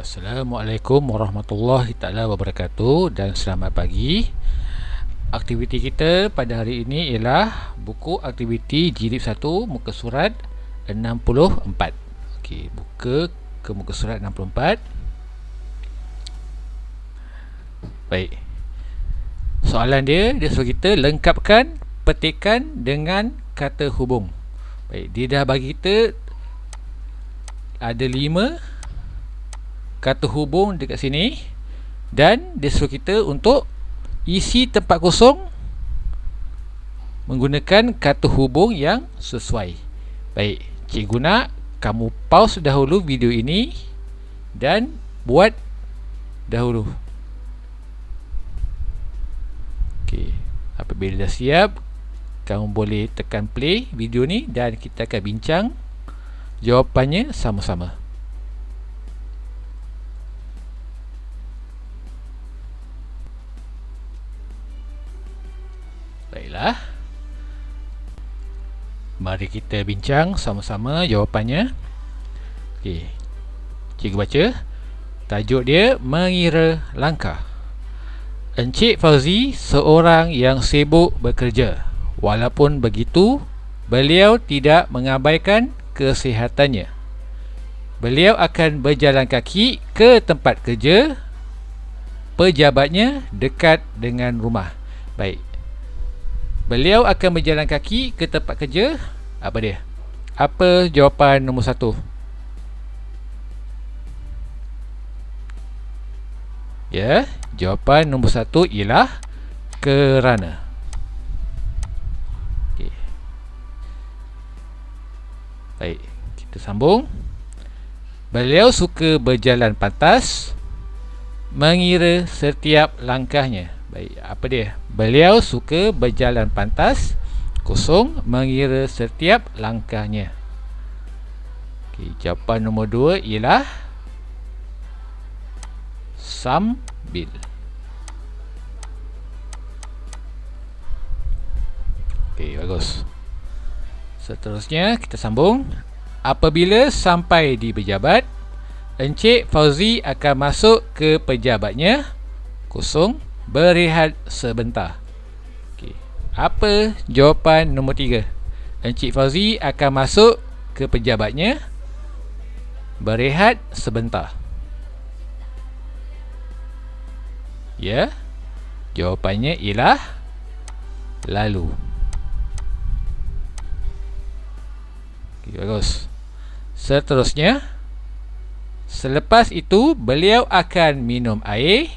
Assalamualaikum warahmatullahi taala wabarakatuh dan selamat pagi. Aktiviti kita pada hari ini ialah buku aktiviti jilid 1 muka surat 64. Okey, buka ke muka surat 64. Baik. Soalan dia suruh kita lengkapkan petikan dengan kata hubung. Baik, dia dah bagi kita ada 5 kata hubung dekat sini dan dia suruh kita untuk isi tempat kosong menggunakan kata hubung yang sesuai. Baik, cikgu nak kamu pause dahulu video ini dan buat dahulu. Okey, apabila dah siap, kamu boleh tekan play video ni dan kita akan bincang jawapannya sama-sama. Baiklah, mari kita bincang sama-sama jawapannya. Okey, cikgu baca. Tajuk dia mengira langkah. Encik Fauzi seorang yang sibuk bekerja. Walaupun begitu, beliau tidak mengabaikan kesihatannya. Beliau akan berjalan kaki ke tempat kerja pejabatnya dekat dengan rumah. Baik, beliau akan berjalan kaki ke tempat kerja. Apa dia? Apa jawapan nombor 1? Ya, jawapan nombor 1 ialah kerana. Okay. Baik, kita sambung. Beliau suka berjalan pantas, mengira setiap langkahnya. Baik, apa dia? Beliau suka berjalan pantas, kosong, mengira setiap langkahnya. Okey, jawapan nombor 2 ialah sambil. Okey, bagus. Seterusnya kita sambung. Apabila sampai di pejabat, Encik Fauzi akan masuk ke pejabatnya, kosong, berehat sebentar. Okey, apa jawapan nombor 3? Encik Fauzi akan masuk ke pejabatnya, berehat sebentar. Ya, jawapannya ialah lalu. Okey, bagus. Seterusnya, selepas itu beliau akan minum air,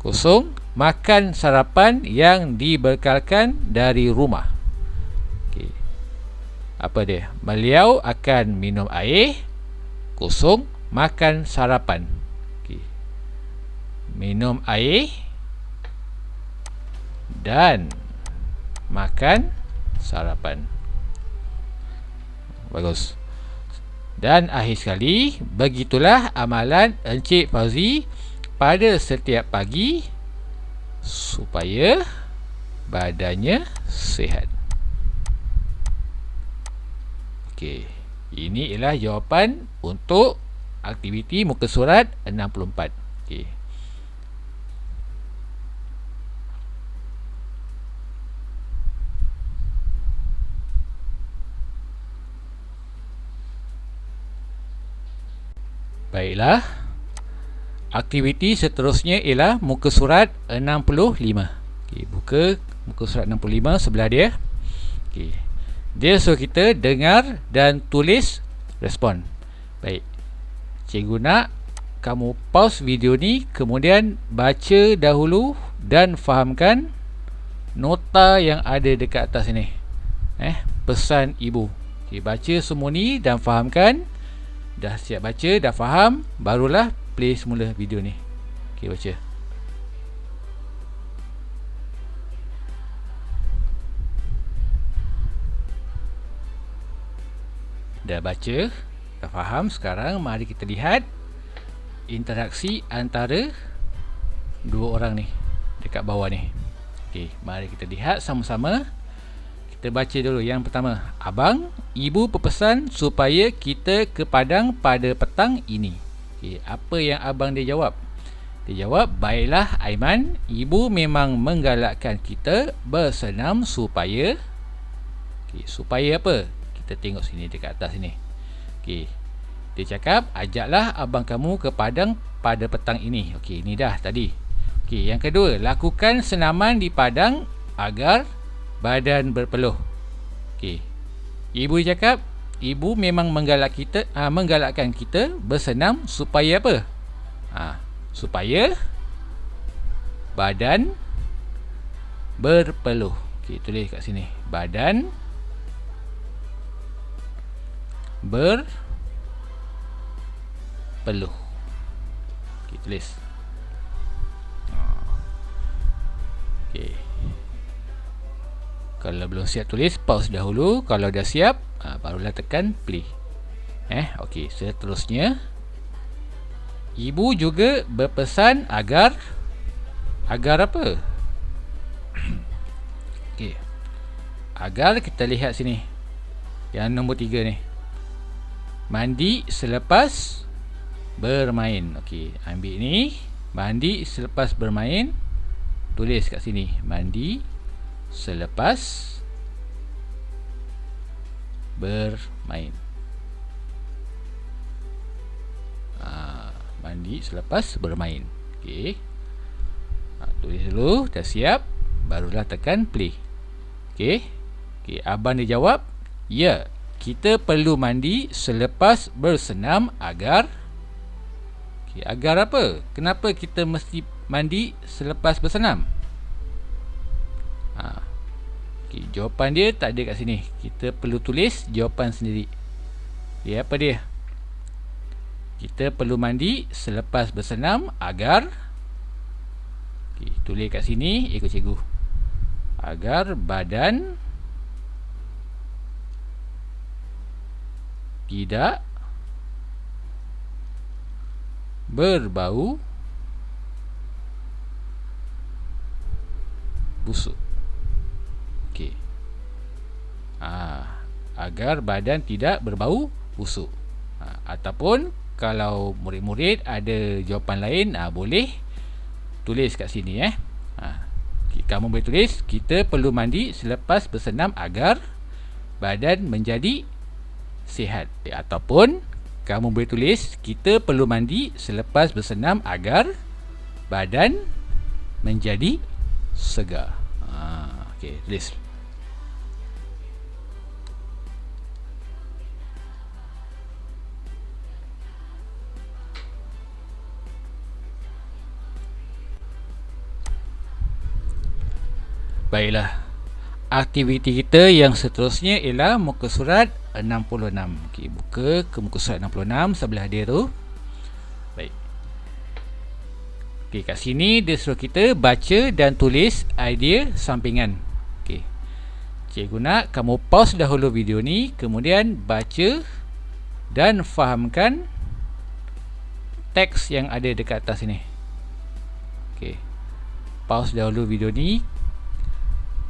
kosong, makan sarapan yang dibekalkan dari rumah. Okey, apa dia? Beliau akan minum air, kosong, makan sarapan. Okey, minum air dan makan sarapan. Bagus. Dan akhir sekali, begitulah amalan Encik Fauzi pada setiap pagi supaya badannya sihat. Okey, ini ialah jawapan untuk aktiviti muka surat 64. Okey. Baiklah, aktiviti seterusnya ialah muka surat 65. Okey, buka muka surat 65 sebelah dia. Okey, dia suruh kita dengar dan tulis respon. Baik, cikgu nak kamu pause video ni, kemudian baca dahulu dan fahamkan nota yang ada dekat atas ni. Pesan ibu. Okey, baca semua ni dan fahamkan. Dah siap baca, dah faham, barulah play semula video ni. Okey, baca. Dah baca, dah faham. Sekarang mari kita lihat interaksi antara dua orang ni dekat bawah ni. Okey, mari kita lihat sama-sama. Kita baca dulu yang pertama. Abang, ibu berpesan supaya kita ke Padang pada petang ini. Okey, apa yang abang dia jawab? Dia jawab, baiklah Aiman, ibu memang menggalakkan kita bersenam supaya supaya apa? Kita tengok sini dekat atas sini. Okey. Dia cakap, ajaklah abang kamu ke padang pada petang ini. Okey, ni dah tadi. Okey, yang kedua, lakukan senaman di padang agar badan berpeluh. Okey. Ibu cakap, ibu memang menggalakkan kita bersenam supaya apa? Supaya badan berpeluh. Okey, tulis kat sini. Badan berpeluh. Okey, tulis. Okey. Kalau belum siap tulis, pause dahulu. Kalau dah siap, barulah tekan play. Okey, seterusnya ibu juga berpesan agar apa? Okey. Agar kita lihat sini. Yang nombor 3 ni. Mandi selepas bermain. Okey, ambil ni. Mandi selepas bermain. Tulis kat sini. Mandi selepas bermain. Mandi selepas bermain. Okey. Tulis dulu, dah siap, barulah tekan play. Okey. Okey, abang dia jawab, ya, kita perlu mandi selepas bersenam agar agar apa? Kenapa kita mesti mandi selepas bersenam? Okey, jawapan dia tak ada kat sini. Kita perlu tulis jawapan sendiri. Apa dia? Kita perlu mandi selepas bersenam agar tulis kat sini, ikut cikgu. Agar badan tidak berbau busuk. Okey. Agar badan tidak berbau busuk. Ataupun kalau murid-murid ada jawapan lain, boleh tulis kat sini. Kamu boleh tulis, kita perlu mandi selepas bersenam agar badan menjadi sihat. Ataupun kamu boleh tulis, kita perlu mandi selepas bersenam agar badan menjadi segar. Okey, tulis. Baiklah. Aktiviti kita yang seterusnya ialah muka surat 66. Okey, buka ke muka surat 66 sebelah dia tu. Baik. Okey, kat sini dia suruh kita baca dan tulis idea sampingan. Okey. Cikgu nak kamu pause dahulu video ni, kemudian baca dan fahamkan teks yang ada dekat atas ini. Okey. Pause dahulu video ni.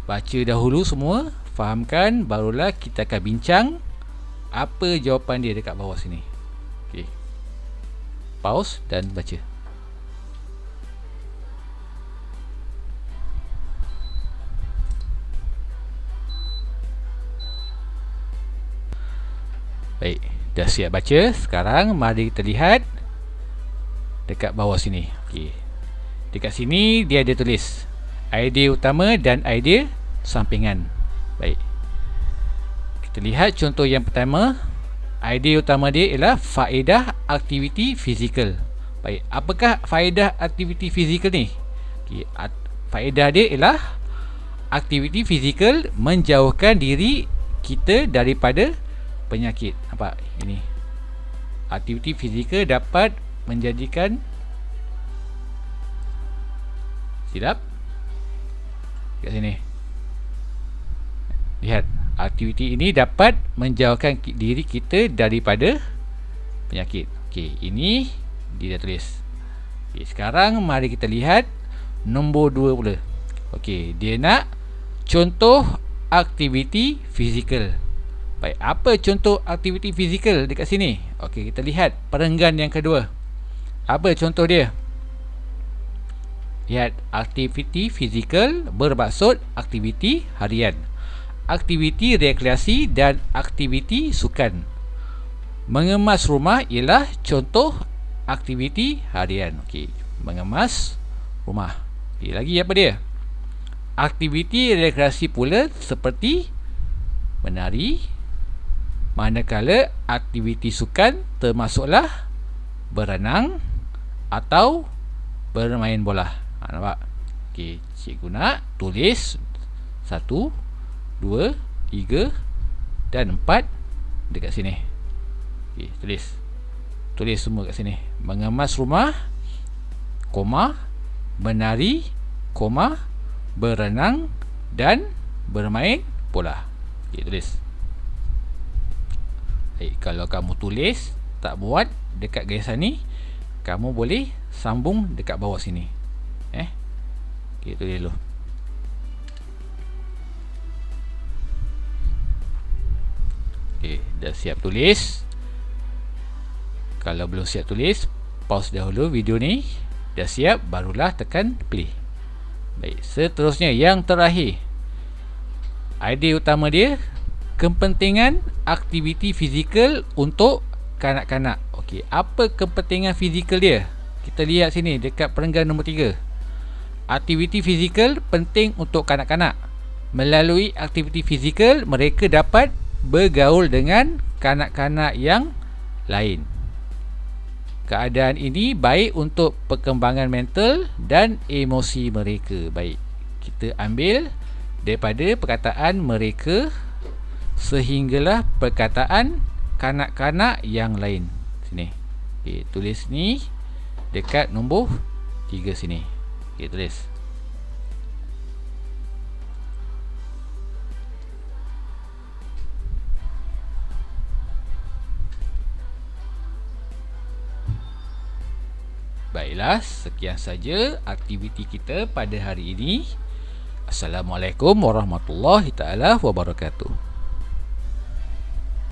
Baca dahulu semua, fahamkan, barulah kita akan bincang apa jawapan dia dekat bawah sini. Okey. Pause dan baca. Baik, dah siap baca. Sekarang mari kita lihat dekat bawah sini. Okey. Dekat sini dia ada tulis idea utama dan idea sampingan. Baik. Kita lihat contoh yang pertama. Idea utama dia ialah faedah aktiviti fizikal. Baik, apakah faedah aktiviti fizikal ni? Okay, faedah dia ialah aktiviti fizikal menjauhkan diri kita daripada penyakit. Nampak? Ini. Aktiviti fizikal dapat menjadikan silap kat sini. Lihat, aktiviti ini dapat menjauhkan diri kita daripada penyakit. Okey, ini dia dah tulis. Okey, sekarang mari kita lihat nombor 2 pula. Okey, dia nak contoh aktiviti fizikal. Baik, apa contoh aktiviti fizikal dekat sini? Okey, kita lihat perenggan yang kedua. Apa contoh dia? Lihat, aktiviti fizikal bermaksud aktiviti harian, aktiviti rekreasi dan aktiviti sukan. Mengemas rumah ialah contoh aktiviti harian. Okey, mengemas rumah. Okey, lagi apa dia? Aktiviti rekreasi pula seperti menari, manakala aktiviti sukan termasuklah berenang atau bermain bola. Nampak? Okey, cikgu nak tulis 1, 2, 3 dan 4 dekat sini. Okey, tulis semua kat sini. Mengemas rumah, koma, menari, koma, berenang dan bermain bola. Okey, tulis. Kalau kamu tulis tak buat dekat garisan ni, kamu boleh sambung dekat bawah sini. Okey, tulis dulu. Okey, dah siap tulis. Kalau belum siap tulis, pause dahulu video ni. Dah siap, barulah tekan play. Baik, seterusnya yang terakhir. Idea utama dia, kepentingan aktiviti fizikal untuk kanak-kanak. Okey, apa kepentingan fizikal dia? Kita lihat sini dekat perenggan nombor 3. Aktiviti fizikal penting untuk kanak-kanak. Melalui aktiviti fizikal, mereka dapat bergaul dengan kanak-kanak yang lain. Keadaan ini baik untuk perkembangan mental dan emosi mereka. Baik, kita ambil daripada perkataan mereka sehinggalah perkataan kanak-kanak yang lain. Sini. Okey, tulis ni dekat nombor 3 sini. Okey, tulis. Baiklah, sekian saja aktiviti kita pada hari ini. Assalamualaikum warahmatullahi taala wabarakatuh.